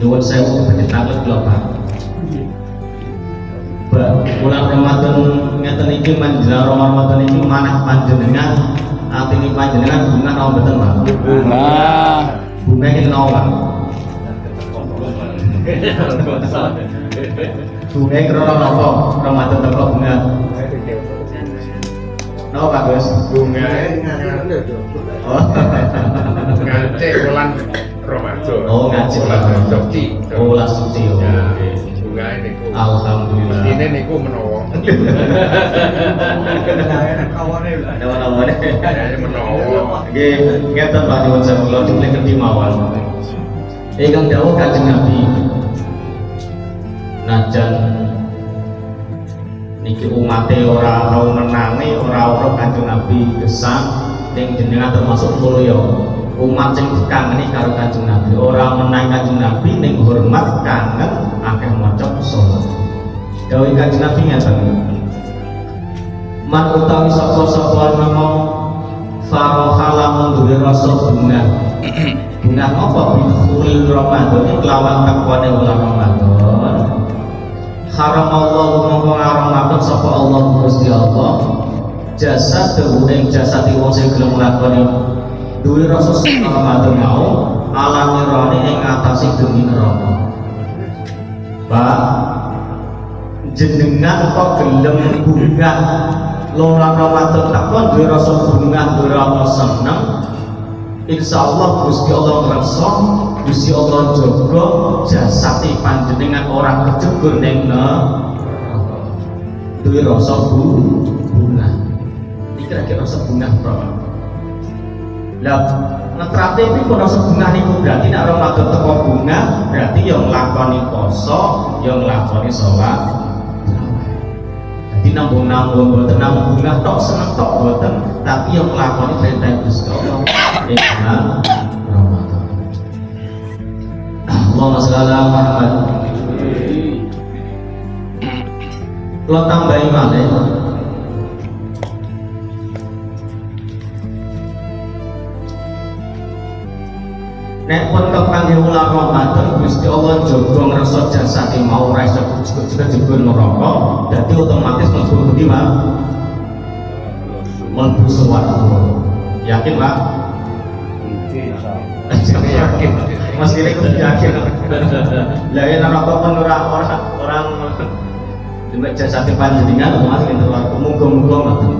Nyuwun sewu penyetangan global. Bulan Ramadan ngeten iki menjelang Ramadan iki manah panjenengan atine panjenengan bunga napa mboten, Pak? Bunga iki napa? Bunga krana napa? Ramadan teko bunga. Napa Pak Gus? Bunga Oh. ngace bulan Ramadan. Oh, ngaji bulan suci. Oh, bulan suci. Oh. Ya, bunga niku. Alhamdulillah. Ini niku menawa. Nawa-nawane. Ya menawa. Nggih, ngeten Pak nyuwun sewu kula diplengeti mawon. Ingkang dawuh Kanjeng Nabi. Najan niki umate ora tau menangi, ora Kanjeng Nabi gesang ning jenengan termasuk mulya. Umat sing dikangeni karo Kanjeng Nabi, ora menangi Kanjeng Nabi ning hormat kangen akeh maca salat. Dawuh Kanjeng Nabi ngeten. Man utawi sapa-sapa nama farohala munduwi rasa bunga. Bunga apa bidkhulil Ramadan iki kelawan tekone bulan Ramadan. Haram Allah mongko ngaramaken sapa Allah Gusti Allah. Jasa ing jasati wong sing gelem nglakoni duwe rasa seneng Ramadan mau alamirane ing ngatasi geni neraka. Pak jenengan kok gelem bunga lola Ramadan tak kon duwe rasa bunga duwe rasa seneng, insyaallah Gusti Allah ngrasa Gusti Allah jaga jasati panjenengan ora kejebur ning neraka. Duwe rasa bunga. Iki kira-kira rasa bunga berapa? Lah ngetrate iki kok rasa bunga niku berarti nek Ramadan teko bunga berarti yang nglakoni poso, yang nglakoni salat. Jadi nambung-nambung boten namung bunga tok seneng tok boten, tapi yang nglakoni perintah Gusti Allah ing bulan Ramadan. Allahumma shalli ala Muhammad. Kula tambahi malih. Nek pun kepangge wulan Ramadan Gusti Allah jaga ngrasa jasate mau ora iso juga jebul neraka, dadi otomatis mlebu ngendi, Pak? Mlebu swarga. Yakin, Pak? Yakin. Mas kira kudu yakin. Lah yen neraka pun orang demek jasate panjenengan otomatis ing neraka. Muga-muga ngoten.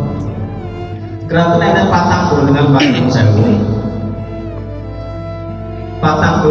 Keraton enten patang dengan Pak Sewu. Patang